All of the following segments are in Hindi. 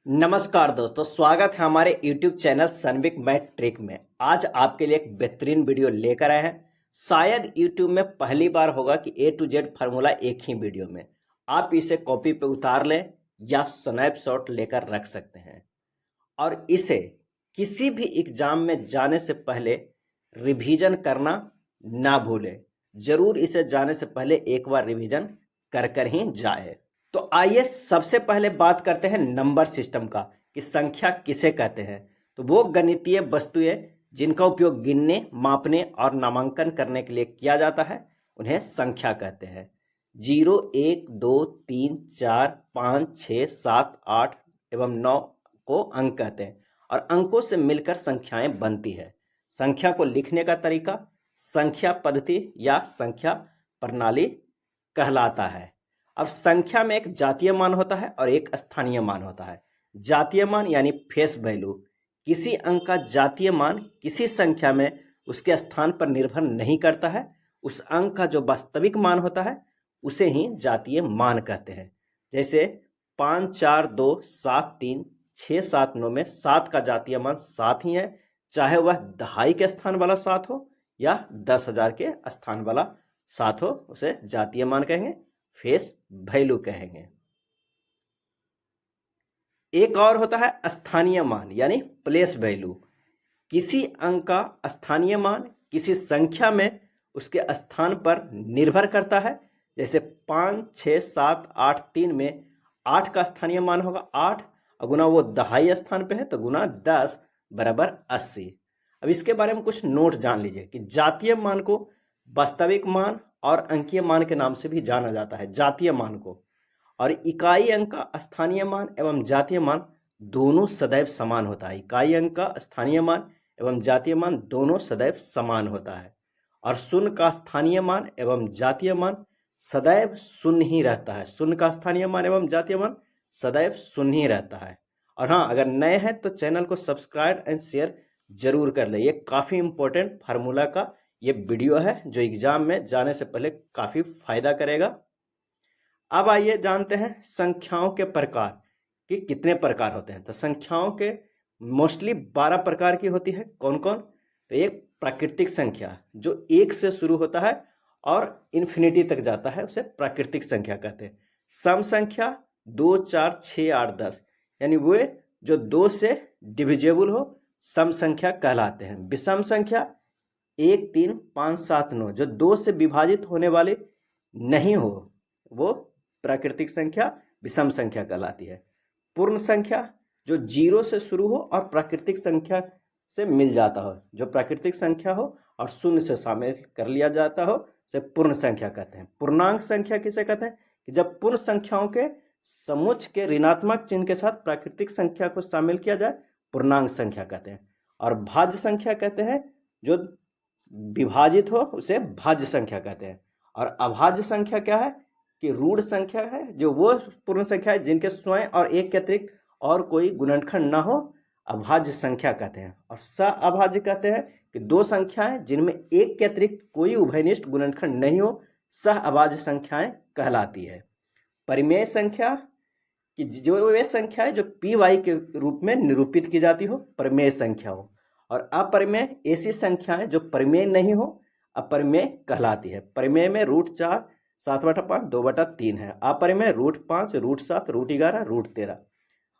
नमस्कार दोस्तों, स्वागत है हमारे YouTube चैनल सनविक मैथ ट्रिक में। आज आपके लिए एक बेहतरीन वीडियो लेकर आए हैं। शायद YouTube में पहली बार होगा कि A to Z फार्मूला एक ही वीडियो में। आप इसे कॉपी पे उतार लें या स्नैपशॉट लेकर रख सकते हैं और इसे किसी भी एग्जाम में जाने से पहले रिवीजन करना ना भूलें। जरूर इसे जाने से पहले एक बार रिवीजन कर ही जाए। तो आइए सबसे पहले बात करते हैं नंबर सिस्टम का कि संख्या किसे कहते हैं। तो वो गणितीय वस्तुएं जिनका उपयोग गिनने, मापने और नामांकन करने के लिए किया जाता है उन्हें संख्या कहते हैं। 0, 1, 2, 3, 4, 5, 6, 7, 8 एवं 9 को अंक कहते हैं और अंकों से मिलकर संख्याएं बनती है। संख्या को लिखने का तरीका संख्या पद्धति या संख्या प्रणाली कहलाता है। अब संख्या में एक जातीय मान होता है और एक स्थानीय मान होता है। जातीय मान यानी फेस वैल्यू, किसी अंक का जातीय मान किसी संख्या में उसके स्थान पर निर्भर नहीं करता है। उस अंक का जो वास्तविक मान होता है उसे ही जातीय मान कहते हैं। जैसे 5, 4, 2, 7, 3, 6, 7, 9 में 7 का जातीय मान 7 ही है, चाहे वह दहाई के स्थान वाला 7 हो या 10,000 के स्थान वाला 7 हो, उसे जातीय मान कहेंगे, फेस वैल्यू कहेंगे। एक और होता है स्थानीय मान यानी प्लेस वैल्यू। किसी अंक का स्थानीय मान किसी संख्या में उसके स्थान पर निर्भर करता है। जैसे 5, 6, 7, 8, 3 में 8 का स्थानीय मान होगा 8 और गुना वो दहाई स्थान पे है तो गुना 10 बराबर 80। अब इसके बारे में कुछ नोट जान लीजिए कि जातीय मान को वास्तविक मान और अंकीय मान के नाम से भी जाना जाता है। जातीय मान को और इकाई अंक का स्थानीय मान एवं जातीय मान दोनों सदैव समान होता है। इकाई अंक का स्थानीय मान एवं जातीय मान दोनों सदैव समान होता है और शून्य का स्थानीय मान एवं जातीय मान सदैव शून्य ही रहता है। शून्य का स्थानीय मान एवं जातीय मान सदैव शून्य ही रहता है। और हाँ, अगर नए हैं तो चैनल को सब्सक्राइब एंड शेयर जरूर कर ले। ये काफ़ी इंपॉर्टेंट फार्मूला का ये वीडियो है जो एग्जाम में जाने से पहले काफ़ी फायदा करेगा। अब आइए जानते हैं संख्याओं के प्रकार कि कितने प्रकार होते हैं। तो संख्याओं के मोस्टली 12 प्रकार की होती है। कौन कौन? तो एक प्राकृतिक संख्या जो 1 से शुरू होता है और इन्फिनिटी तक जाता है उसे प्राकृतिक संख्या कहते हैं। सम संख्या 2, 4, 6, 8, 10 यानी वे जो 2 से डिविजेबल हो सम संख्या कहलाते हैं। विषम संख्या 1, 3, 5, 7, 9 जो 2 से विभाजित होने वाले नहीं हो वो प्राकृतिक संख्या विषम संख्या कहलाती है। पूर्ण संख्या जो 0 से शुरू हो और प्राकृतिक संख्या से मिल जाता हो, जो प्राकृतिक संख्या हो और शून्य से शामिल कर लिया जाता हो, उसे पूर्ण संख्या कहते हैं। पूर्णांक संख्या किसे कहते हैं? कि जब पूर्ण संख्याओं के समुच्चय के ऋणात्मक चिन्ह के साथ प्राकृतिक संख्या को शामिल किया जाए पूर्णांक संख्या कहते हैं। और भाज्य संख्या कहते हैं जो विभाजित हो उसे भाज्य संख्या कहते हैं। और अभाज्य संख्या क्या है? कि ऋण संख्या है जो वो पूर्ण संख्या है जिनके स्वयं और एक के अतिरिक्त और कोई गुणनखंड ना हो, अभाज्य संख्या कहते हैं। और सअभाज्य कहते हैं कि दो संख्याएं जिनमें एक के अतिरिक्त कोई उभयनिष्ठ गुणनखंड नहीं हो, सहअभाज्य संख्याएं कहलाती है। परिमेय संख्या कि जो वे संख्या है जो पी वाई के रूप में निरूपित की जाती हो, परिमेय संख्या हो। और अपरिमेय ऐसी संख्याएं जो परिमेय नहीं हो, अपरिमेय कहलाती है। परिमेय में √4 7/5 2/3 है। अपरिमेय √5 √7 √11 √13।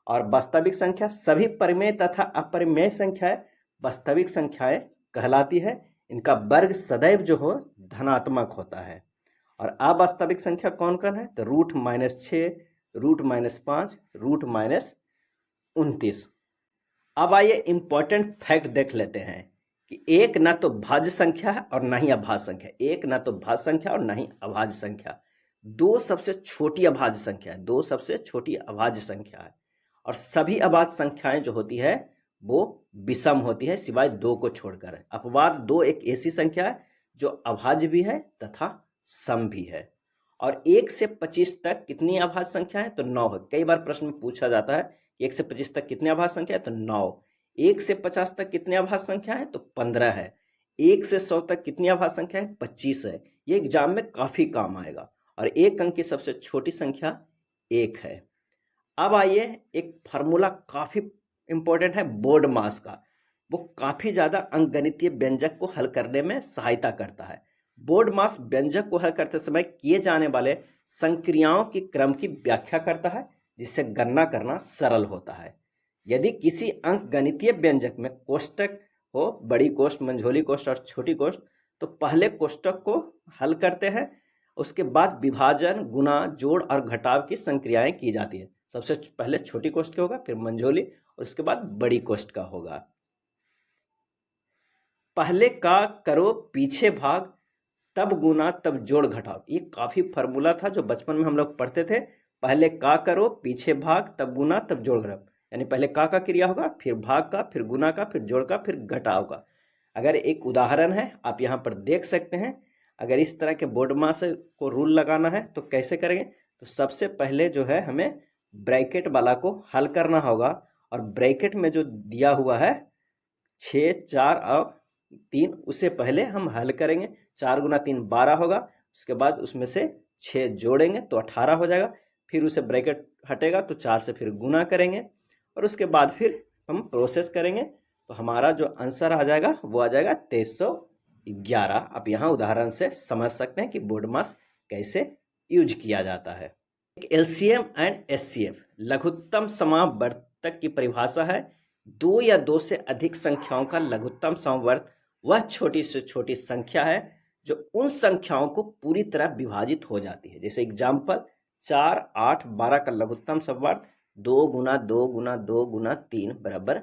और वास्तविक संख्या सभी परिमेय तथा अपरिमेय संख्याएं वास्तविक संख्याएं कहलाती है। इनका वर्ग सदैव जो हो धनात्मक होता है। और अवास्तविक संख्या कौन कौन है? तो √-6 √-5 √-29। अब आइए इंपॉर्टेंट फैक्ट देख लेते हैं कि एक ना तो भाज्य संख्या है और ना ही अभाज्य संख्या। एक ना तो भाज्य संख्या और ना ही अभाज्य संख्या। दो सबसे छोटी अभाज्य संख्या है, दो सबसे छोटी अभाज्य संख्या है। और सभी अभाज्य संख्याएं जो होती है वो विषम होती है सिवाय दो को छोड़कर। अपवाद दो एक ऐसी संख्या है जो अभाज्य भी है तथा सम भी है। और 1 से 25 तक कितनी अभाज्य संख्या है? तो 9 है। कई बार प्रश्न में पूछा जाता है 1 से 25 तक कितनी अभाज्य संख्या है? तो 9। 1 से 50 तक कितनी अभाज्य संख्या है? तो 15 है। 1 से 100 तक कितनी अभाज्य संख्या है? 25 है। ये एग्जाम में काफी काम आएगा। और एक अंक की सबसे छोटी संख्या 1 है। अब आइए एक फार्मूला काफी इंपॉर्टेंट है बोर्ड मास का, वो काफी ज्यादा अंकगणितीय व्यंजक को हल करने में सहायता करता है। बोर्ड मास व्यंजक को हल करते समय किए जाने वाले संक्रियाओं की क्रम की व्याख्या करता है, जिससे गणना करना सरल होता है। यदि किसी अंकगणितीय व्यंजक में कोष्टक हो, बड़ी कोष्ठ, मंझोली कोष्ठ और छोटी कोष्ठ, तो पहले कोष्टक को हल करते हैं, उसके बाद विभाजन, गुणा, जोड़ और घटाव की संक्रियाएं की जाती है। सबसे पहले छोटी कोष्ठ का होगा, फिर मंझोली, और उसके बाद बड़ी कोष्ठ का होगा। पहले का करो पीछे भाग, तब गुना तब जोड़ घटाव, ये काफी फार्मूला था जो बचपन में हम लोग पढ़ते थे। पहले का करो पीछे भाग, तब गुना तब जोड़ घटाव, यानी पहले का क्रिया होगा, फिर भाग का, फिर गुना का, फिर जोड़ का, फिर घटाव का। अगर एक उदाहरण है आप यहाँ पर देख सकते हैं। अगर इस तरह के बोर्ड मास को रूल लगाना है तो कैसे करेंगे, तो सबसे पहले जो है हमें ब्रैकेट वाला को हल करना होगा, और ब्रैकेट में जो दिया हुआ है 6, 4 और 3, उसे पहले हम हल करेंगे। 4 गुना 3 12 होगा, उसके बाद उसमें से 6 जोड़ेंगे तो 18 हो जाएगा, फिर उसे ब्रैकेट हटेगा तो 4 से फिर गुना करेंगे, और उसके बाद फिर हम प्रोसेस करेंगे, तो हमारा जो आंसर आ जाएगा वो आ जाएगा 2311। आप यहाँ उदाहरण से समझ सकते हैं कि बोर्ड मास कैसे यूज किया जाता है। एलसीएम एंड एचसीएफ लघुत्तम समावर्तक की परिभाषा है, 2 या 2 से अधिक संख्याओं का लघुत्तम समवर्त वह छोटी से छोटी संख्या है जो उन संख्याओं को पूरी तरह विभाजित हो जाती है। जैसे एग्जाम्पल 4, 8, 12 का लघुत्तम समवर्त 2 गुना 2 गुना 2 गुना 3 बराबर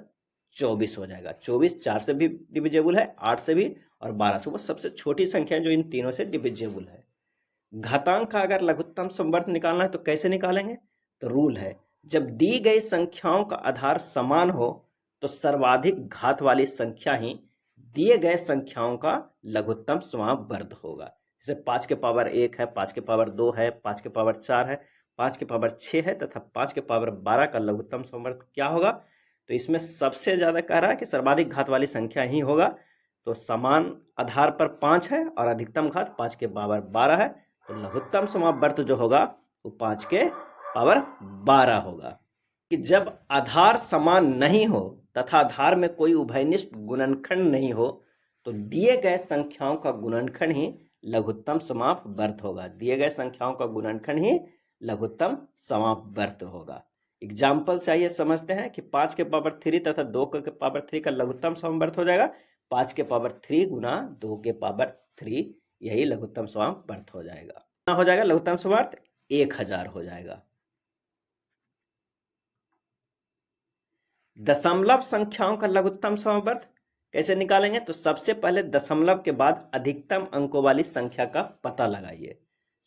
24 हो जाएगा। 24 4 से भी डिविजेबल है, 8 से भी और 12 से। वो सबसे छोटी संख्या है जो इन तीनों से डिविजेबल है। घातांक का अगर लघुत्तम समवर्त निकालना है तो कैसे निकालेंगे, तो रूल है, जब दी गई संख्याओं का आधार समान हो तो सर्वाधिक घात वाली संख्या ही दिए गए संख्याओं का लघुत्तम समवर्त होगा। जैसे 5 के पावर 1 है, 5 के पावर 2 है, 5 के पावर 4 है, 5 के पावर 6 है तथा 5 के पावर 12 का लघुत्तम समवर्त क्या होगा, तो इसमें सबसे ज्यादा कह रहा है कि सर्वाधिक घात वाली संख्या ही होगा। तो समान आधार पर 5 है और अधिकतम घात 5 के पावर 12 है, तो लघुत्तम समवर्त जो होगा वो 5 के पावर 12 होगा। कि जब आधार समान नहीं हो तथा आधार में कोई उभयनिष्ठ गुणनखंड नहीं हो तो दिए गए संख्याओं का गुणनखंड ही लघुत्तम समवर्त होगा। दिए गए संख्याओं का गुणनखंड ही लघुत्तम समवर्त होगा। एग्जाम्पल से आइए समझते हैं कि 5 के पावर 3 तथा 2 के पावर 3 का लघुत्तम समवर्त हो जाएगा 5 के पावर 3 गुना 2 के पावर 3, यही लघुत्तम समवर्त हो जाएगा। कितना हो जाएगा लघुत्तम समवर्त, 1000 हो जाएगा। दशमलव संख्याओं का लघुत्तम समवर्त कैसे निकालेंगे, तो सबसे पहले दशमलव के बाद अधिकतम अंकों वाली संख्या का पता लगाइए।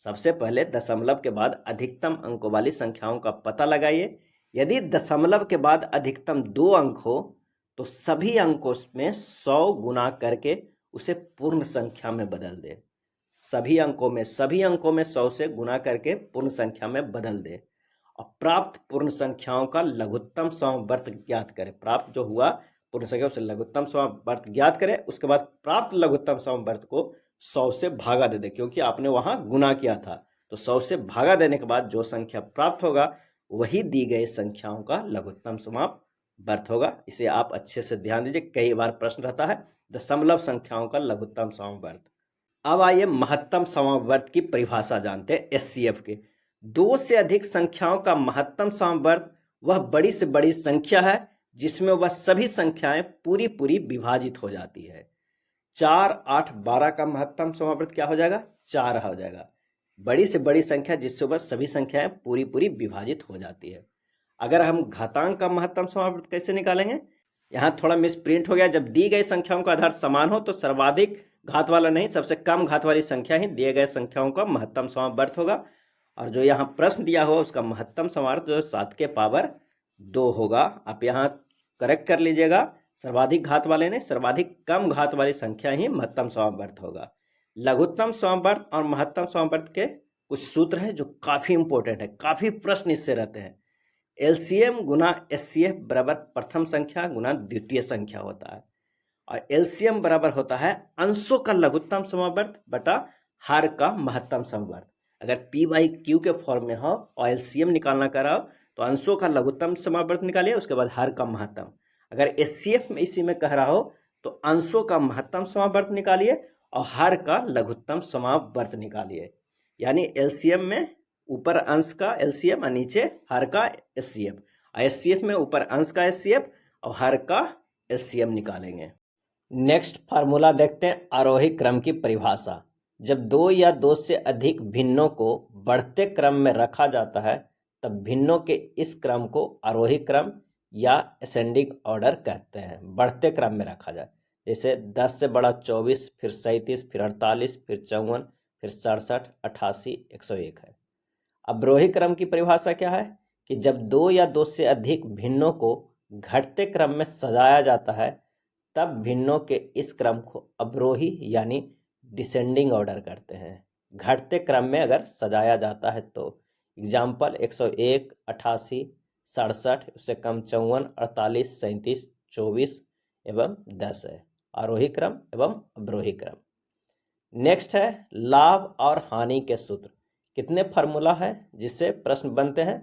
सबसे पहले दशमलव के बाद अधिकतम अंकों वाली संख्याओं का पता लगाइए। यदि दशमलव के बाद अधिकतम 2 अंक हो तो सभी अंकों में 100 गुना करके उसे पूर्ण संख्या में बदल दे। सभी अंकों में 100 से गुना करके पूर्ण संख्या में बदल दे और प्राप्त पूर्ण संख्याओं का लघुत्तम समवर्त ज्ञात करें। प्राप्त जो हुआ पूर्ण संख्या उसे लघुत्तम समवर्त ज्ञात करें। उसके बाद प्राप्त लघुत्तम समवर्त को 100 से भागा दे दे, क्योंकि आपने वहां गुना किया था। तो 100 से भागा देने के बाद जो संख्या प्राप्त होगा वही दी गई संख्याओं का लघुत्तम समवर्त होगा। इसे आप अच्छे से ध्यान दीजिए, कई बार प्रश्न रहता है दशमलव संख्याओं का लघुत्तम समवर्त। अब आइए महत्तम समवर्त की परिभाषा जानते हैं एचसीएफ के। 2 से अधिक संख्याओं का महत्तम समवर्त वह बड़ी से बड़ी संख्या है जिसमें वह सभी संख्याएं पूरी पूरी विभाजित हो जाती है। 4, 8, 12 का महत्तम समवर्त क्या हो जाएगा, 4 हो जाएगा। बड़ी से बड़ी संख्या जिससे वह सभी संख्याएं पूरी पूरी विभाजित हो जाती है। अगर हम घातांक का महत्तम समवर्त कैसे निकालेंगे, यहाँ थोड़ा मिसप्रिंट हो गया। जब दी गई संख्याओं का आधार समान हो तो सर्वाधिक घात वाला नहीं, सबसे कम घात वाली संख्या ही दिए गए संख्याओं का महत्तम समवर्त होगा। और जो यहाँ प्रश्न दिया हुआ उसका महत्तम समवर्त जो 7 के पावर 2 होगा। आप यहाँ करेक्ट कर लीजिएगा, सर्वाधिक घात वाले नहीं, सर्वाधिक कम घात वाली संख्या ही महत्तम समवर्त होगा। लघुत्तम समवर्त और महत्तम समवर्त के कुछ सूत्र है जो काफी इंपॉर्टेंट है, काफी प्रश्न इससे रहते हैं। एलसीएम गुना एचसीएफ बराबर प्रथम संख्या गुना द्वितीय संख्या होता है, और एलसीएम बराबर होता है अंशों का लघुत्तम समवर्त बटा हर का महत्तम समवर्त। अगर P/Q के फॉर्म में हो और एलसीएम निकालना कराओ तो अंशों का लघुत्तम समावर्त निकालिए, उसके बाद हर का महत्तम। अगर एचसीएफ में इसी में कह रहा हो तो अंशों का महत्तम समावर्त निकालिए और हर का लघुत्तम समावर्त निकालिए। यानी एलसीएम में ऊपर अंश का एलसीएम और नीचे हर का एचसीएफ, और एचसीएफ में ऊपर अंश का एचसीएफ और हर का एलसीएम निकालेंगे। नेक्स्ट फार्मूला देखते हैं, आरोही क्रम की परिभाषा। जब दो या दो से अधिक भिन्नों को बढ़ते क्रम में रखा जाता है तब भिन्नों के इस क्रम को आरोही क्रम या असेंडिंग ऑर्डर कहते हैं। बढ़ते क्रम में रखा जाए, जैसे 10 से बड़ा 24, फिर 37, फिर 48, फिर 54, फिर 67, 88, 101 है। अवरोही क्रम की परिभाषा क्या है कि जब दो या दो से अधिक भिन्नों को घटते क्रम में सजाया जाता है तब भिन्नों के इस क्रम को अवरोही यानी डिसेंडिंग ऑर्डर करते हैं। घटते क्रम में अगर सजाया जाता है तो एग्जाम्पल 101, 88, 67, उससे कम 54, 48, 37, 24 एवं 10 है। आरोही क्रम एवं अवरोही क्रम। नेक्स्ट है लाभ और हानि के सूत्र। कितने फार्मूला है जिससे प्रश्न बनते हैं।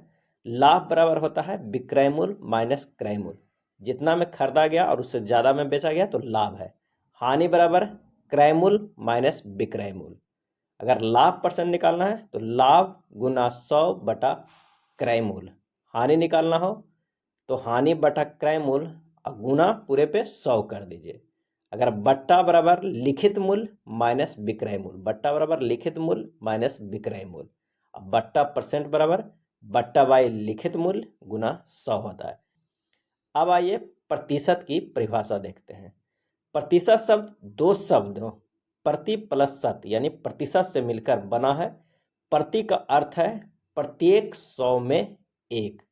लाभ बराबर होता है विक्रय मूल्य माइनस क्रय मूल्य। जितना में खरीदा गया और उससे ज़्यादा में बेचा गया तो लाभ है। हानि बराबर क्रय मूल्य माइनस विक्रय मूल्य। अगर लाभ परसेंट निकालना है तो लाभ गुना 100 बटा क्रय मूल्य। हानि निकालना हो तो हानि बटा क्रय मूल्य और गुना पूरे पे 100 कर दीजिए। अगर बट्टा बराबर लिखित मूल्य माइनस विक्रय मूल्य, बट्टा बराबर लिखित मूल्य माइनस विक्रय मूल्य, अब बट्टा परसेंट बराबर बट्टा बाई लिखित मूल्य गुना 100 होता है। अब आइए प्रतिशत की परिभाषा देखते हैं। प्रतिशत शब्द दो शब्दों प्रति प्लस शत यानी प्रतिशत से मिलकर बना है। प्रति का अर्थ है प्रत्येक 100 में एक,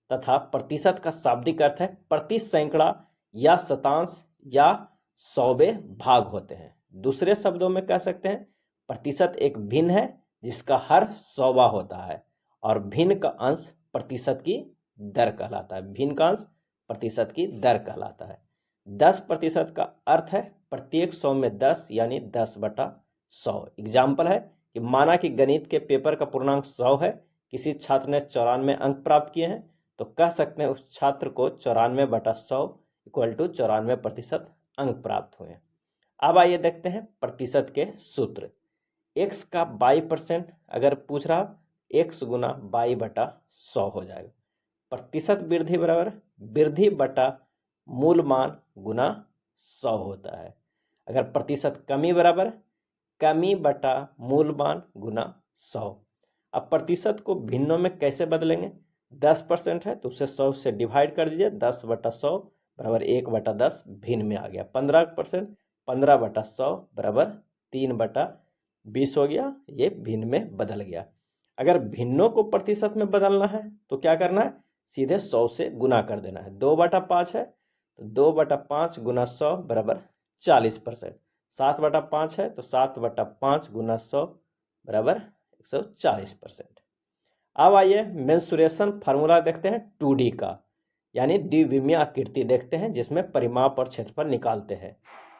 तथा प्रतिशत का शाब्दिक अर्थ है प्रति सैकड़ा या शतांश या 100वें भाग होते हैं। दूसरे शब्दों में कह सकते हैं प्रतिशत एक भिन्न है जिसका हर 100वां होता है, और भिन्न का अंश प्रतिशत की दर कहलाता है। भिन्न का अंश प्रतिशत की दर कहलाता है। 10% का अर्थ है प्रत्येक 100 में 10 यानी 10 बटा 100। एग्जाम्पल है कि माना कि गणित के पेपर का पूर्णांक 100 है, किसी छात्र ने 94 अंक प्राप्त किए हैं, तो कह सकते हैं उस छात्र को 94 बटा 100 इक्वल टू 94% अंक प्राप्त हुए। अब आइए देखते हैं प्रतिशत के सूत्र। x का 22% अगर पूछ रहा, x गुना 22 बटा 100 हो जाएगा। प्रतिशत वृद्धि बराबर वृद्धि बटा मूल मान गुना 100 होता है। अगर प्रतिशत कमी बराबर कमी बटा मूल मान गुना 100। अब प्रतिशत को भिन्नों में कैसे बदलेंगे। 10% है तो उसे 100 से डिवाइड कर दीजिए, 10 बटा 100 बराबर 1 बटा 10 भिन्न में आ गया। 15%, 15 बटा 100 बराबर 3 बटा 20 हो गया, ये भिन्न में बदल गया। अगर भिन्नों को प्रतिशत में बदलना है तो क्या करना है, सीधे 100 से गुना कर देना है। 2 बटा 5 है तो 2 बटा 5 गुना 100 बराबर 40%। 7 बटा 5 है तो 7 बटा 5 गुना 100 बराबर 140%। अब आइए मेंसुरेशन फार्मूला देखते हैं 2D का, यानी द्विविमीय आकृति देखते हैं जिसमें परिमाप और क्षेत्रफल निकालते हैं।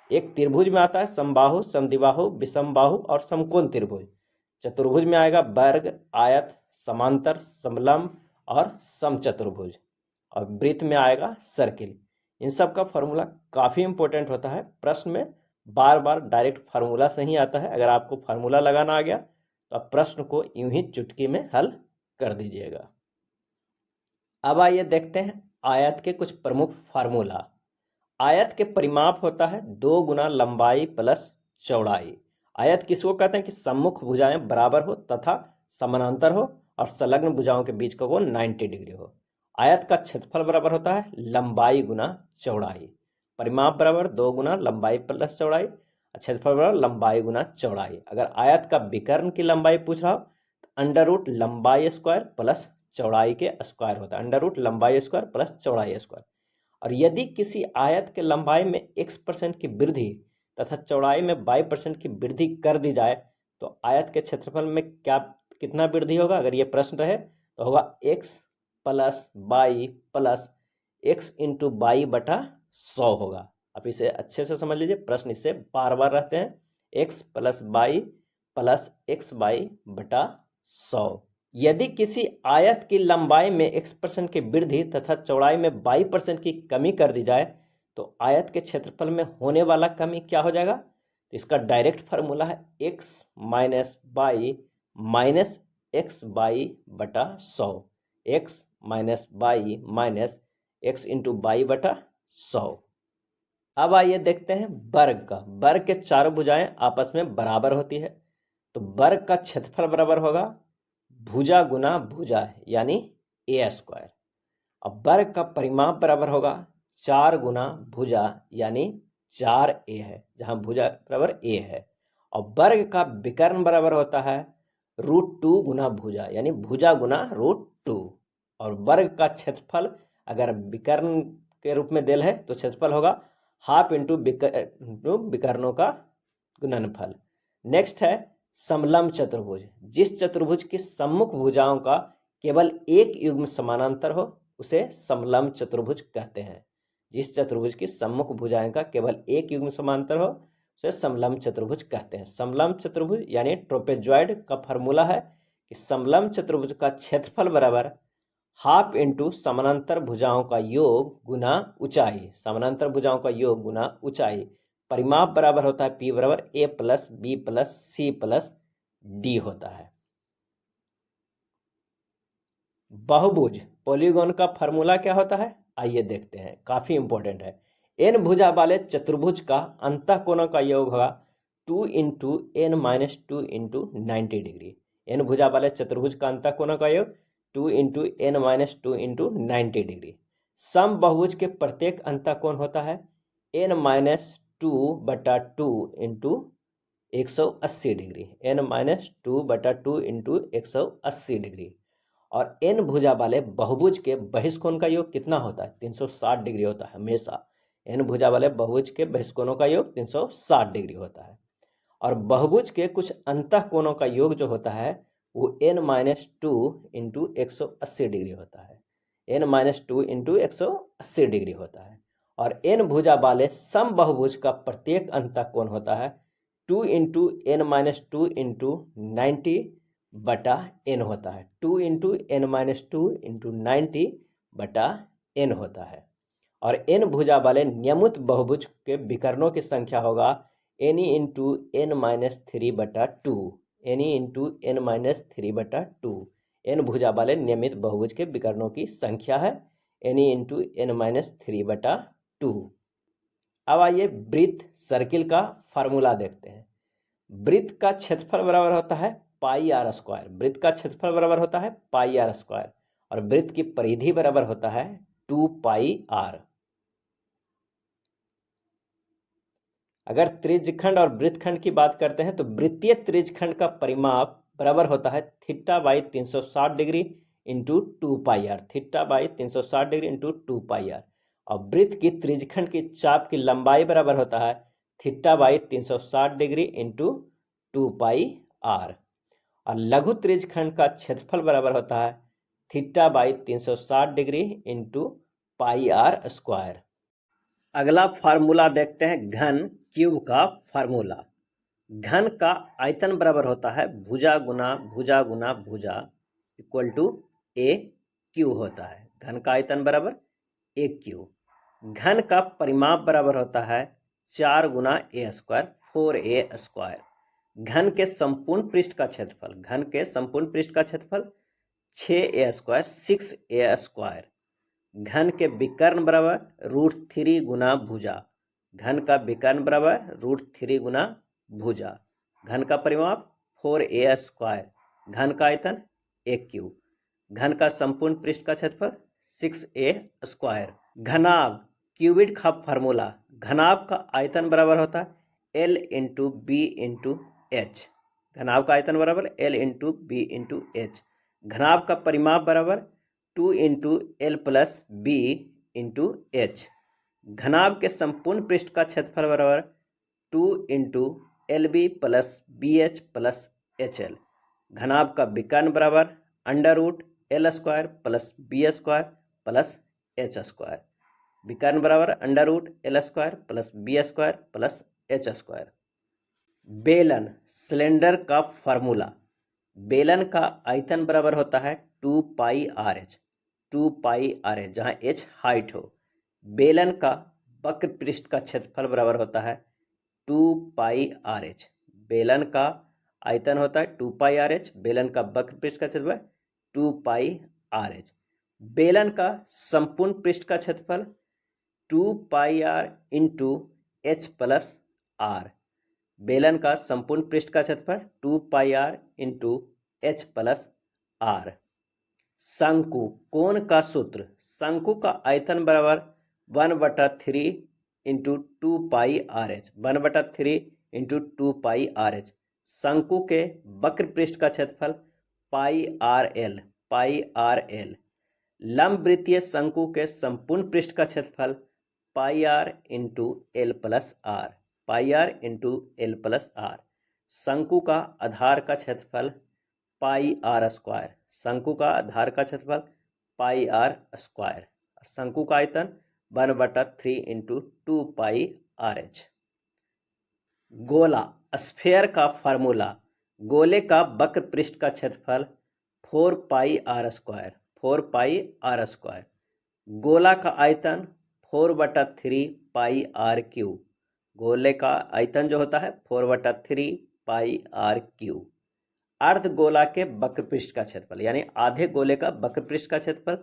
एक त्रिभुज में आता है समबाहु, समद्विबाहु, विषमबाहु और समकोण त्रिभुज। चतुर्भुज में आएगा वर्ग, आयत, समांतर, समलंब और समचतुर्भुज, और वृत्त में आएगा सर्किल। इन सब का फार्मूला काफ़ी इंपॉर्टेंट होता है। प्रश्न में बार बार डायरेक्ट फार्मूला से ही आता है। अगर आपको फार्मूला लगाना आ गया तो आप प्रश्न को यूं ही चुटकी में हल कर दीजिएगा। अब आइए देखते हैं आयत के कुछ प्रमुख फार्मूला। आयत के परिमाप होता है 2 गुना लंबाई प्लस चौड़ाई। आयत किसको कहते हैं कि सम्मुख भुजाएं बराबर हो तथा समानांतर हो और संलग्न भुजाओं के बीच का कोण 90 डिग्री हो। आयत का क्षेत्रफल बराबर होता है लंबाई गुना चौड़ाई। परिमाप बराबर 2 गुना लंबाई प्लस चौड़ाई, क्षेत्रफल बराबर लंबाई गुना चौड़ाई। अगर आयत का विकर्ण की लंबाई पूछ रहा हो तो अंडर रूट लंबाई स्क्वायर प्लस चौड़ाई के स्क्वायर होता है। अंडर रूट लंबाई स्क्वायर प्लस चौड़ाई स्क्वायर। और यदि किसी आयत के लंबाई में x% की वृद्धि तथा चौड़ाई में y% की वृद्धि कर दी जाए तो आयत के क्षेत्रफल में कितना वृद्धि होगा। अगर ये प्रश्न रहे तो होगा x plus y plus x into y बटा 100 होगा। आप इसे अच्छे से समझ लीजिए, प्रश्न इससे बार बार रहते हैं। x plus y plus x y बटा 100 यदि किसी आयत की लंबाई में x% की वृद्धि तथा चौड़ाई में y% की कमी कर दी जाए तो आयत के क्षेत्रफल में होने वाला कमी क्या हो जाएगा? तो इसका डायरेक्ट फार्मूला है x minus by minus x by बटा 100, x minus by minus x into by बटा 100। अब आइए देखते हैं वर्ग का। वर्ग के चारों भुजाएं आपस में बराबर होती है, तो वर्ग का क्षेत्रफल बराबर होगा भुजा गुना भुजा यानी ए स्क्वायर। अब वर्ग का परिमाप बराबर होगा 4 गुना भुजा यानी 4a है, जहां भुजा बराबर a है। और वर्ग का विकर्ण बराबर होता है √2 गुना भुजा यानी भुजा गुना √2। और वर्ग का क्षेत्रफल अगर विकर्ण के रूप में दिल है तो क्षेत्रफल होगा हाफ इंटू विकर्णों का गुणनफल। नेक्स्ट है समलंब चतुर्भुज। जिस चतुर्भुज की सम्मुख भुजाओं का केवल एक युग्म समानांतर हो उसे समलंब चतुर्भुज कहते हैं। जिस चतुर्भुज की सम्मुख भुजाएं का केवल एक युग्म समांतर हो उसे समलंब चतुर्भुज कहते हैं। समलंब चतुर्भुज यानी ट्रोपेजॉइड का फॉर्मूला है कि समलंब चतुर्भुज का क्षेत्रफल बराबर हाफ इंटू समानांतर भुजाओं का योग गुना ऊंचाई। समानांतर भुजाओं का योग गुना ऊंचाई। परिमाप बराबर होता है P बराबर A plus B plus C plus D होता है। बहुभुज पॉलीगॉन का फॉर्मूला क्या होता है आइए देखते हैं, काफी इंपॉर्टेंट है। n भुजा वाले चतुर्भुज का अंतःकोणों का योग होगा 2 into n minus 2 into 90 degree. n भुजा वाले चतुर्भुज का अंतःकोणों का योग 2 into n minus 2 into 90 degree. सम बहुभुज के प्रत्येक अंतःकोण होता है n माइनस 2 बटा 2 इंटू 180 डिग्री। n माइनस 2 बटा 2 इंटू 180 डिग्री। और n भुजा वाले बहुभुज के बहिष्कोण का योग कितना होता है? 360 डिग्री होता है हमेशा। n भुजा वाले बहुभुज के बहिष्कोणों का योग 360 डिग्री होता है। और बहुभुज के कुछ अंतःकोणों का योग जो होता है वो n माइनस 2 इंटू 180 डिग्री होता है। n माइनस 2 इंटू 180 डिग्री होता है। और n भुजा वाले सम बहुभुज का प्रत्येक अंतःकोण होता है 2 इंटू n माइनस 2 इंटू 90 बटा n होता है। 2 इंटू n माइनस 2 इंटू 90 बटा n होता है। और n भुजा वाले नियमित बहुभुज के विकर्णों की संख्या होगा n इंटू n माइनस 3 बटा 2। n इंटू n माइनस 3 बटा 2 n भुजा वाले नियमित बहुभुज के विकर्णों की संख्या है n इंटू n माइनस 3 बटा 2। अब आइए वृत्त सर्किल का फार्मूला देखते हैं। वृत्त का क्षेत्रफल बराबर होता है पाई आर स्क्वायर। वृत्त का क्षेत्रफल बराबर होता है पाई आर स्क्वायर। और वृत्त की परिधि बराबर होता है 2 पाई आर। अगर त्रिज्यखंड और वृत्तखंड की बात करते हैं तो वृत्तीय त्रिज्यखंड का परिमाप बराबर होता है theta by 360 degree into 2 pi r. Theta by 360 degree into 2 pi r. और वृत्त की त्रिज्यखंड की चाप की लंबाई बराबर होता है theta by 360 degree into 2 pi r. और लघु त्रिज्यखंड का क्षेत्रफल बराबर होता है theta by 360 degree into pi are square. अगला फार्मूला देखते हैं घन क्यूब का फार्मूला। घन का आयतन बराबर होता है भुजा गुना भुजा गुना भुजा इक्वल टू ए क्यू होता है। घन का आयतन बराबर ए क्यू। घन का परिमाप बराबर होता है 4 गुना ए स्क्वायर 4a स्क्वायर। घन के संपूर्ण पृष्ठ का क्षेत्रफल, घन के संपूर्ण पृष्ठ का क्षेत्रफल 6a स्क्वायर 6a स्क्वायर। घन के विकर्ण बराबर √3 गुना भुजा। घन का विकर्ण बराबर √3 गुना भुजा। घन का परिमाप 4a स्क्वायर। घन का आयतन a क्यूब। घन का संपूर्ण पृष्ठ का क्षेत्रफल 6a स्क्वायर। घनाभ क्यूबिड का फार्मूला। घनाभ का आयतन बराबर होता है L into B into H. घनाभ का आयतन बराबर L into B into H. घनाभ का परिमाप बराबर 2 into L plus B into H. घनाभ के संपूर्ण पृष्ठ का क्षेत्रफल बराबर 2 into L B plus B H plus H L. घनाभ का विकर्ण बराबर √L square plus B square plus H square. विकर्ण बराबर √L square plus B square plus H square. बेलन सिलेंडर का फार्मूला। बेलन का आयतन बराबर होता है 2 pi R H, 2 pi R H, जहाँ एच हाइट हो। बेलन का वक्र पृष्ठ का क्षेत्रफल बराबर होता है 2 पाई आर एच। बेलन का आयतन होता है 2 पाई आर एच, बेलन का वक्र पृष्ठ का क्षेत्रफल 2 पाई आर एच। बेलन का संपूर्ण पृष्ठ का क्षेत्रफल 2 pi r into h plus r. बेलन का संपूर्ण पृष्ठ का क्षेत्रफल 2 pi r into h plus r. शंकु कोण का सूत्र, शंकु का आयतन बराबर 1/3 into 2 pi are h, 1/3 into 2 pi are h. शंकु के वक्र पृष्ठ का क्षेत्रफल pi r l, pi r l. लंब वृत्तीय शंकु के संपूर्ण पृष्ठ का क्षेत्रफल pi r into L plus r, पाई r into L plus r. शंकु का आधार का क्षेत्रफल पाई आर स्क्वायर, शंकु का आधार का क्षेत्रफल पाई आर स्क्वायर। शंकु का आयतन 1/3 इंटू 2 पाई आर एच। गोला स्फेयर का फार्मूला, गोले का वक्र पृष्ठ का क्षेत्रफल 4 pi are square, 4 pi are square. गोला का आयतन 4/3 पाई आर क्यू, गोले का आयतन जो होता है 4/3 पाई आर क्यू। अर्ध गोला के वक्र पृष्ठ का क्षेत्रफल, यानी आधे गोले का वक्र पृष्ठ का क्षेत्रफल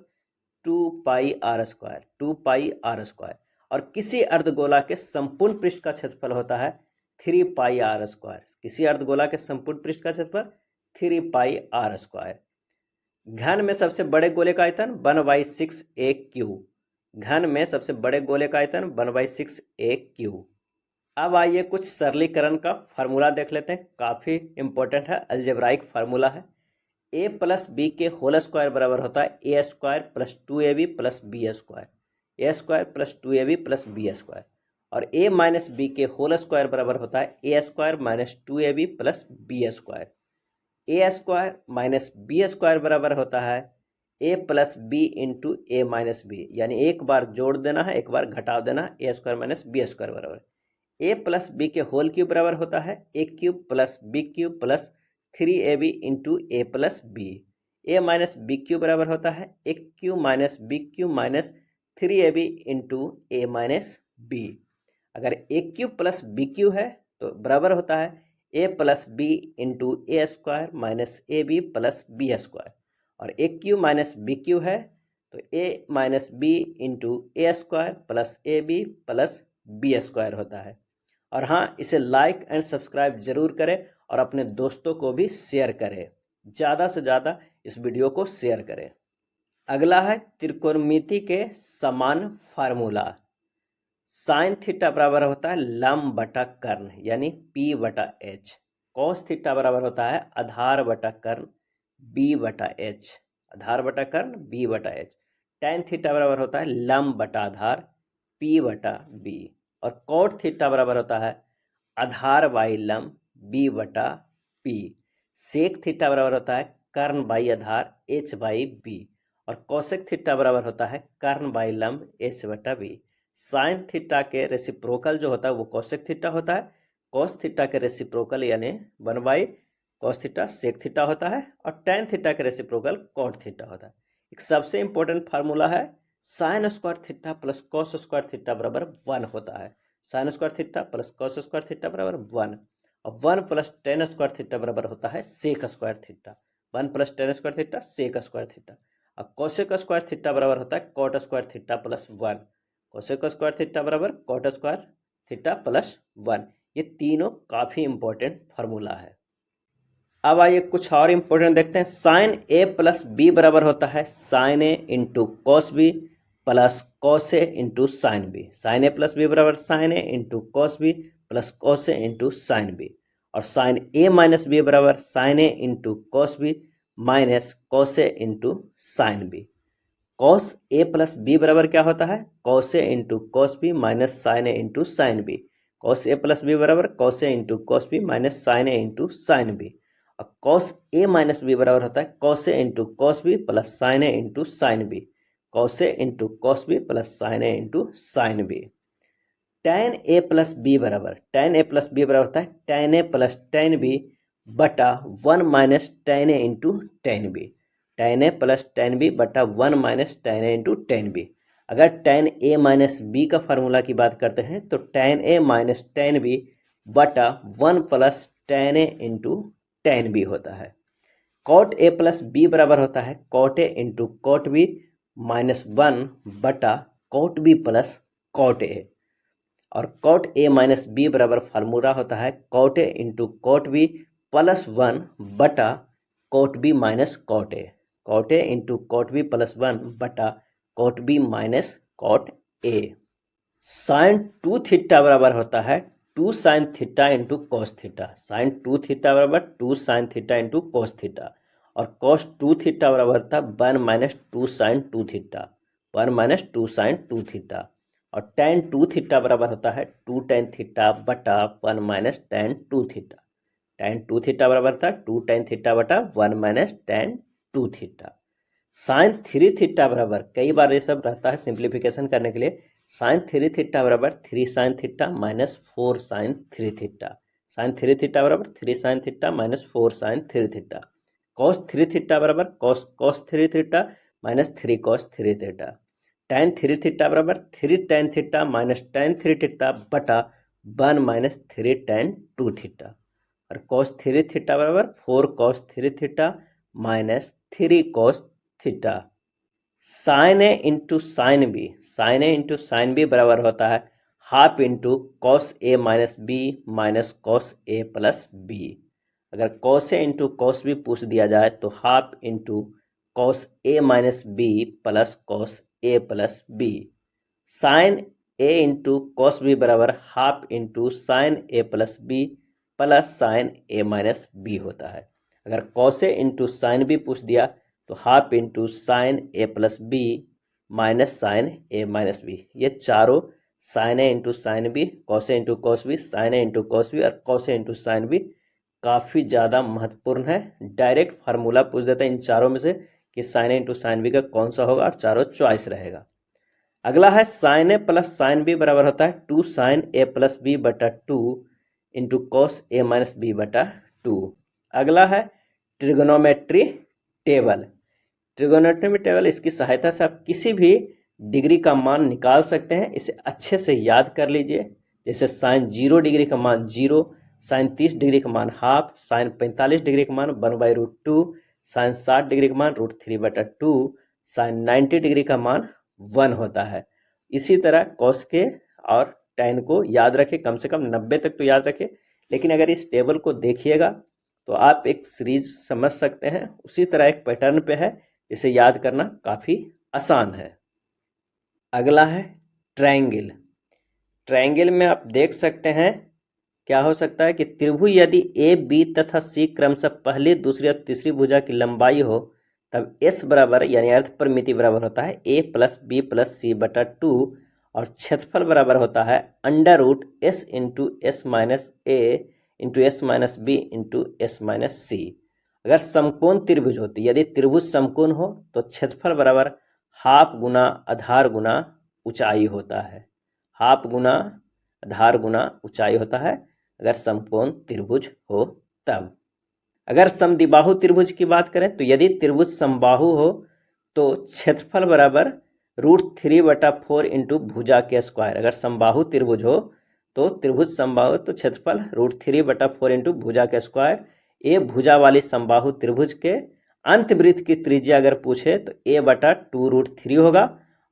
2 pi are square, 2 pi are square. और किसी अर्धगोला के संपूर्ण पृष्ठ का क्षेत्रफल होता है 3 पाई आर स्क्वायर, किसी अर्धगोला के संपूर्ण पृष्ठ का क्षेत्रफल 3 पाई आर स्क्वायर। घन में सबसे बड़े गोले का आयतन 1/6 ए क्यू, घन में सबसे बड़े गोले का आयतन 1/6 ए क्यू। अब आइए कुछ सरलीकरण का फार्मूला देख लेते हैं, काफ़ी इंपॉर्टेंट है, अलजेब्राइक फार्मूला है। a प्लस बी के होल स्क्वायर बराबर होता है A square plus 2ab plus B square, A square plus 2ab plus B square. और a माइनस बी के होल स्क्वायर बराबर होता है A square minus 2ab plus B square. A square minus B square बराबर होता है a plus B into A minus B, यानी एक बार जोड़ देना है, एक बार घटा देना है। A square minus B square बराबर a प्लस बी के होल क्यूब बराबर होता है A cube plus B cube plus 3ab into A plus B. A minus B cube बराबर होता है A cube minus B cube minus 3ab into A minus B. अगर A cube plus B cube है तो बराबर होता है A plus B into A square minus A B plus B square. और A cube minus B cube है तो A minus B into A square plus A B plus B square होता है। और हाँ, इसे लाइक एंड सब्सक्राइब जरूर करें और अपने दोस्तों को भी शेयर करें, ज़्यादा से ज़्यादा इस वीडियो को शेयर करें। अगला है त्रिकोणमिति के समान फार्मूला। साइन थीटा बराबर होता है लंब बटा कर्ण, यानी P बटा H। कॉस थीटा बराबर होता है आधार बटा कर्ण B बटा H, आधार बटा कर्ण B बटा H। टैन थीटा बराबर होता है लंब बटा आधार P बटा B। और कॉट थीटा बराबर होता है आधार बाई लंब B बटा P। सेक थीटा बराबर होता है कर्ण बाई आधार H बाई B। और कोसेक थीटा बराबर होता है कर्ण बाई लंब H बटा B। साइन थीटा के रेसिप्रोकल जो होता है वो कोसेक थीटा होता है, कॉस थीटा के रेसिप्रोकल यानी 1 कॉस थीटा सेक थीटा होता है। और टैन थीटा के रेसिप्रोकल कॉट थीटा होता है। एक सबसे इंपॉर्टेंट फार्मूला है sine square theta plus cos square theta बराबर 1 होता है। Sine square theta plus cos square theta बराबर 1। और 1 प्लस टेन स्क्वायर थीटा बराबर होता है sec square theta, 1 plus tan square theta sec square theta. और कोसेक स्क्वायर थीटा बराबर होता है cot square theta plus 1, cosec square theta बराबर कॉट स्क्वायर थीटा प्लस 1। ये तीनों काफ़ी इंपॉर्टेंट फार्मूला है। अब आइए कुछ और इंपॉर्टेंट देखते हैं। साइन ए प्लस बी बराबर होता है sine A into cos B plus cos A into sine B. Sine A plus B बराबर sine A into cos B plus cos A into sine B. और साइन ए माइनस बी बराबर sine A into cos B minus cos A into sine B. Cos A plus B बराबर क्या होता है cos A into cos B minus sine A into sine B. Cos A plus B बराबर cos A into cos B minus sine A into sine B. और कॉस ए माइनस बी बराबर होता है cos A into cos B plus sine A into sine B, cos A into cos B plus sine A into sine B. Tan A plus B बराबर, टैन ए प्लस बी बराबर होता है tan A plus tan B बटा 1 minus tan A into tan B, tan A plus tan B बटा 1 minus tan A into tan B. अगर टेन ए माइनस बी का फार्मूला की बात करते हैं तो tan A minus tan B बटा 1 plus tan A into tan B होता है। कॉट ए प्लस बी बराबर होता है cot A into cot B minus 1 बटा cot B plus cot A, और कॉट ए माइनस बी बराबर फार्मूला होता है cot A into cot B plus 1 बटा cot B minus cot A, cot A into cot B plus 1 बटा cot B minus cot A. Sine 2 theta बराबर होता है 2 sine theta into cos theta, sine 2 theta बराबर 2 sine theta into cos theta, और कॉस 2 थीटा बराबर था 1 minus 2 sine 2 theta, 1 minus 2 sine 2 theta, और टेन 2 थीटा बराबर होता है 2 टेन थीटा बटा 1 minus tan 2 theta, tan 2 theta बराबर था 2 टेन थीटा बटा 1 minus tan 2 theta. Sine 3 theta बराबर, कई बार ये सब रहता है सिंप्लीफिकेशन करने के लिए, साइन 3 थीटा बराबर 3 sine theta minus 4 sine 3 theta, sine 3 theta बराबर 3 sine theta minus 4 sine 3 theta. Cos 3 theta बराबर cos cos 3 theta minus 3 cos 3 theta. Tan 3 theta बराबर 3 tan theta minus tan 3 theta बटा 1 माइनस 3 टेन 2 थीटा, और कॉस 3 थीटा बराबर 4 cos 3 theta minus 3 cos theta. Sine A into sine B, sine A into sine B बराबर होता है half into cos A minus B minus cos A plus B. अगर cos A into cos B पूछ दिया जाए तो half into cos A minus B plus cos A plus B. Sine A into cos B बराबर half into sine A plus B plus sine A minus B होता है। अगर cos A into sine B पूछ दिया तो half into sine A plus B minus sine A minus B. ये चारों sign A into sine B, cos A into cos B, sine A into cos B और cos A into sine B काफ़ी ज़्यादा महत्वपूर्ण है। डायरेक्ट फार्मूला पूछ देता है इन चारों में से कि sign A into sine B का कौन सा होगा, और चारों चॉइस रहेगा। अगला है sine A plus sine B बराबर होता है 2 साइन ए प्लस बी बटा 2 into cos A minus B बटा 2। अगला है ट्रिगोनोमेट्री टेबल। ट्रिगोनोमेट्री टेबल, इसकी सहायता से आप किसी भी डिग्री का मान निकाल सकते हैं। इसे अच्छे से याद कर लीजिए। जैसे साइन 0 डिग्री का मान 0, साइन 30 डिग्री का मान हाफ, साइन 45 डिग्री का मान 1/√2, साइन 60 डिग्री का मान √3/2, साइन 90 डिग्री का मान 1 होता है। इसी तरह कॉस के और tan को याद रखें, कम से कम 90 तक तो याद रखें। लेकिन अगर इस टेबल को देखिएगा तो आप एक सीरीज समझ सकते हैं, उसी तरह एक पैटर्न पे है, इसे याद करना काफ़ी आसान है। अगला है ट्रायंगल। ट्रायंगल में आप देख सकते हैं क्या हो सकता है कि त्रिभुज यदि ए बी तथा सी क्रमशः पहली दूसरी और तीसरी भुजा की लंबाई हो तब एस बराबर यानी अर्ध परिमिति बराबर होता है A plus B plus C बटा 2, और क्षेत्रफल बराबर होता है √s into S minus A into S minus B into S minus C. अगर समकोण त्रिभुज होती, यदि त्रिभुज समकोण हो तो क्षेत्रफल बराबर हाफ गुना आधार गुना ऊंचाई होता है, हाफ गुना आधार गुना ऊंचाई होता है अगर समकोण त्रिभुज हो तब। अगर समद्विबाहु त्रिभुज की बात करें तो यदि त्रिभुज समबाहु हो तो क्षेत्रफल बराबर √3/4 इंटू भुजा के स्क्वायर। अगर समबाहु त्रिभुज हो तो त्रिभुज समबाहु तो क्षेत्रफल √3/4 इंटू भुजा के स्क्वायर। ए भुजा वाली समबाहु त्रिभुज के अंतवृत्त की त्रिज्या अगर पूछे तो a/2√3 होगा,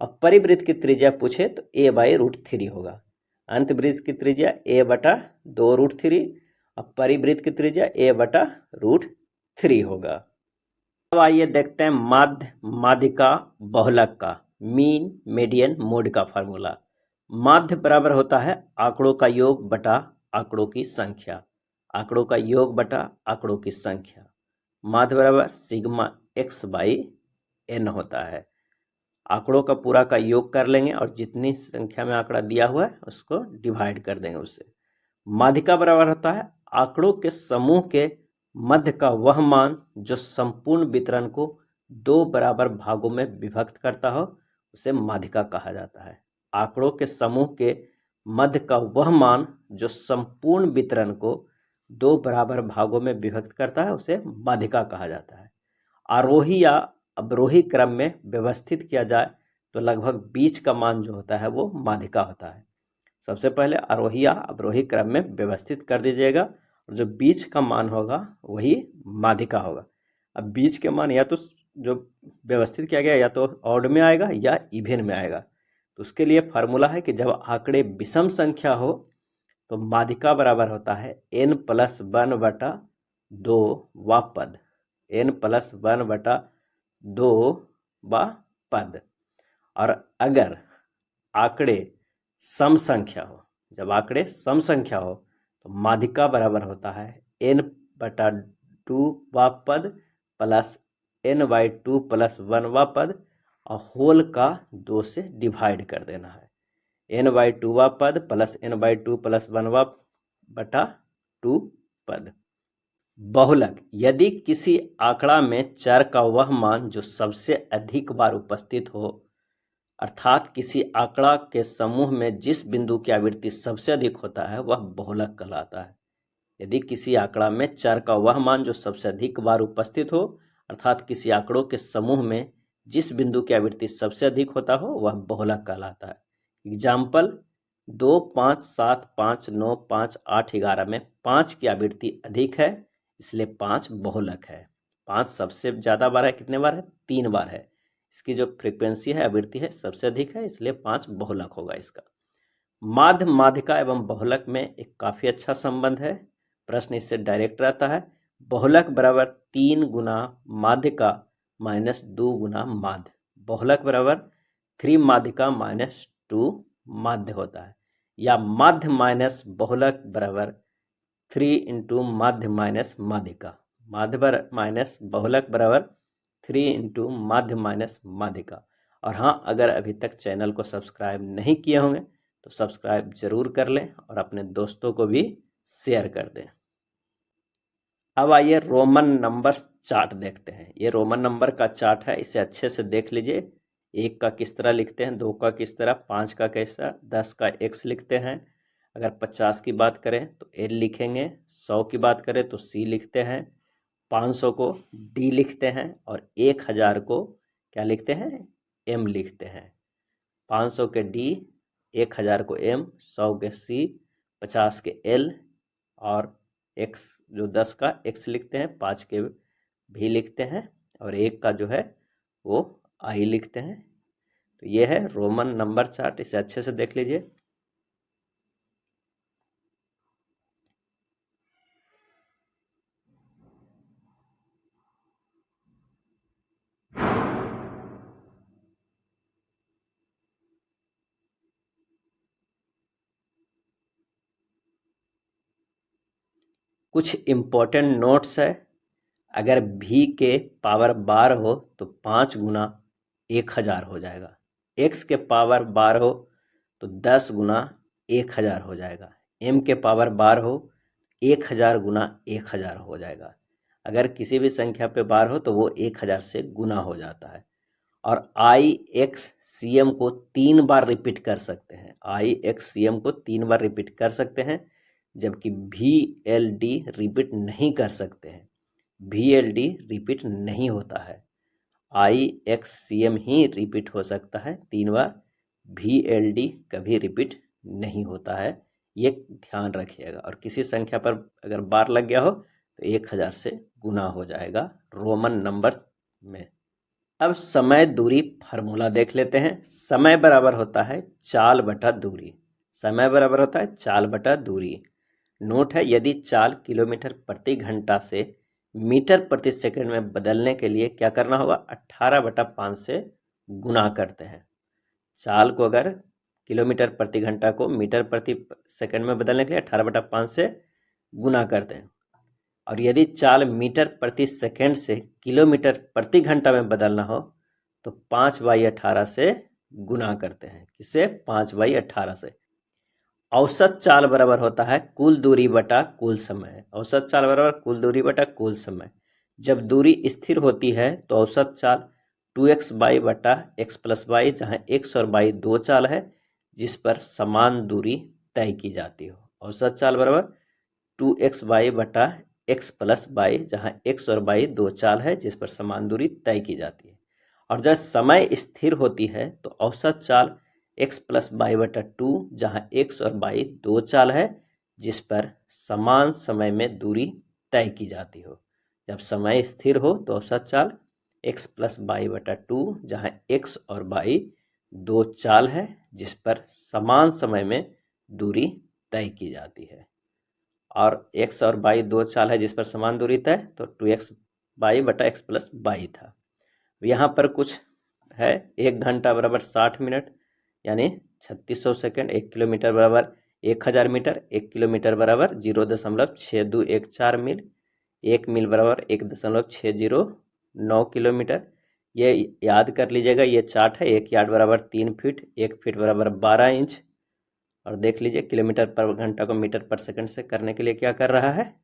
और परिवृत्त की त्रिज्या पूछे तो a/√3 होगा। अंतवृत्त की त्रिज्या a/2√3 और परिवृत्त की त्रिज्या a/√3 होगा। अब आइए देखते हैं माध्य, माध्यिका, बहुलक का मीन, मीडियन, मोड का फार्मूला। माध्य बराबर होता है आंकड़ों का योग बटा आंकड़ों की संख्या, आंकड़ों का योग बटा आंकड़ों की संख्या। माध्य बराबर सिग्मा x/n होता है। आंकड़ों का पूरा का योग कर लेंगे और जितनी संख्या में आंकड़ा दिया हुआ है उसको डिवाइड कर देंगे उससे। माध्यिका बराबर होता है आंकड़ों के समूह के मध्य का वह मान जो संपूर्ण वितरण को 2 बराबर भागों में विभक्त करता हो, उसे माध्यिका कहा जाता है। आंकड़ों के समूह के मध्य का वह मान जो संपूर्ण वितरण को दो बराबर भागों में विभक्त करता है उसे माध्यिका कहा जाता है। आरोही या अवरोही क्रम में व्यवस्थित किया जाए तो लगभग बीच का मान जो होता है वो माध्यिका होता है। सबसे पहले आरोही या अवरोही क्रम में व्यवस्थित कर दीजिएगा और जो बीच का मान होगा वही माध्यिका होगा। अब बीच के मान या तो जो व्यवस्थित किया गया या तो ऑड में आएगा या इवन में आएगा। तो उसके लिए फार्मूला है कि जब आंकड़े विषम संख्या हो तो माध्यिका बराबर होता है n+1/2 वा पद, n+1/2 वा पद। और अगर आंकड़े सम संख्या हो, जब आंकड़े सम संख्या हो तो माध्यिका बराबर होता है n/2 वा पद प्लस n/2 + 1 वा पद और होल का 2 से डिवाइड कर देना है। n/2 वा पद प्लस n/2 + 1 वा बटा 2 पद। बहुलक, यदि किसी आंकड़ा में चर का वह मान जो सबसे अधिक बार उपस्थित हो, अर्थात किसी आंकड़ा के समूह में जिस बिंदु की आवृत्ति सबसे अधिक होता है वह बहुलक कहलाता है। यदि किसी आंकड़ा में चर का वह मान जो सबसे अधिक बार उपस्थित हो, अर्थात किसी आंकड़ों के समूह में जिस बिंदु की आवृत्ति सबसे अधिक होता हो वह बहुलक कहलाता है। एग्जाम्पल 2, 5, 7, 5, 9, 5, 8, 11 में 5 की आवृत्ति अधिक है इसलिए 5 बहुलक है। 5 सबसे ज़्यादा बार है, कितने बार है? 3 बार है। इसकी जो फ्रीक्वेंसी है, आवृत्ति है, सबसे अधिक है इसलिए 5 बहुलक होगा इसका। माध्य, माध्यिका एवं बहुलक में एक काफ़ी अच्छा संबंध है। प्रश्न इससे डायरेक्ट रहता है। बहुलक बराबर 3 गुना माध्यिका माइनस 2 गुना माध्य। बहुलक बराबर 3 माध्यिका माइनस 2 माध्य होता है। या माध्य माइनस बहुलक बराबर 3 इंटू माध्य माइनस माध्यिका। माध्य माइनस बहुलक बराबर 3 इंटू माध्य माइनस माध्यिका। और हाँ, अगर अभी तक चैनल को सब्सक्राइब नहीं किए होंगे तो सब्सक्राइब जरूर कर लें और अपने दोस्तों को भी शेयर कर दें। अब आइए रोमन नंबर चार्ट देखते हैं। ये रोमन नंबर का चार्ट है, इसे अच्छे से देख लीजिए। 1 का किस तरह लिखते हैं, 2 का किस तरह, 5 का कैसा, 10 का x लिखते हैं। अगर 50 की बात करें तो L लिखेंगे, 100 की बात करें तो C लिखते हैं, 500 को D लिखते हैं और 1000 को क्या लिखते हैं? M लिखते हैं। 500 के D, 1000 को M, 100 के C, 50 के L और x जो 10 का x लिखते हैं, 5 के भी लिखते हैं और 1 का जो है वो I लिखते हैं। तो ये है रोमन नंबर चार्ट, इसे अच्छे से देख लीजिए। कुछ इम्पोर्टेंट नोट्स है। अगर v के पावर 12 हो तो 5 गुना 1000 हो जाएगा। x के पावर 12 हो तो 10 गुना 1000 हो जाएगा। m के पावर 12 हो 1000 गुना 1000 हो जाएगा। अगर किसी भी संख्या पे 12 हो तो वो 1000 से गुना हो जाता है। और IXCM को 3 बार रिपीट कर सकते हैं। IXCM को 3 बार रिपीट कर सकते हैं, जबकि VLD रिपीट नहीं कर सकते हैं। VLD रिपीट नहीं होता है, IXCM ही रिपीट हो सकता है 3 बार। VLD कभी रिपीट नहीं होता है, ये ध्यान रखिएगा। और किसी संख्या पर अगर बार लग गया हो तो 1000 से गुना हो जाएगा रोमन नंबर में। अब समय दूरी फार्मूला देख लेते हैं। समय बराबर होता है चाल बटा दूरी। समय बराबर होता है चाल बटा दूरी। नोट है, यदि चाल किलोमीटर प्रति घंटा से मीटर प्रति सेकंड में बदलने के लिए क्या करना होगा? 18/5 से गुना करते हैं। चाल को अगर किलोमीटर प्रति घंटा को मीटर प्रति सेकंड में बदलने के लिए 18/5 से गुना करते हैं। और यदि चाल मीटर प्रति सेकंड से किलोमीटर प्रति घंटा में बदलना हो तो 5/18 से गुना करते हैं। किससे? 5/18 से। औसत चाल बराबर होता है कुल दूरी बटा कुल समय। औसत चाल बराबर कुल दूरी बटा कुल समय। जब दूरी स्थिर होती है तो औसत चाल 2x/y बटा x + y, जहाँ x और y 2 चाल है जिस पर समान दूरी तय की जाती हो। औसत चाल बराबर 2x/x+y, जहाँ x और y दो चाल है जिस पर समान दूरी तय की जाती है। और जब समय स्थिर होती है तो औसत चाल x+y/2, जहाँ x और y दो चाल है जिस पर समान समय में दूरी तय की जाती हो। जब समय स्थिर हो तो औसत चाल x+y/2, जहाँ x और y दो चाल है जिस पर समान समय में दूरी तय की जाती है। और x और y दो चाल है जिस पर समान दूरी तय, तो 2x/x+y था। यहाँ पर कुछ है, 1 घंटा बराबर 60 मिनट यानी 3600 सेकेंड, 1 किलोमीटर बराबर 1000 मीटर, 1 किलोमीटर बराबर 0.6214 मील, 1 मील बराबर 1.609 किलोमीटर। ये याद कर लीजिएगा, ये चार्ट है। 1 यार्ड बराबर 3 फीट, 1 फीट बराबर 12 इंच। और देख लीजिए किलोमीटर पर घंटा को मीटर पर सेकंड से करने के लिए क्या कर रहा है,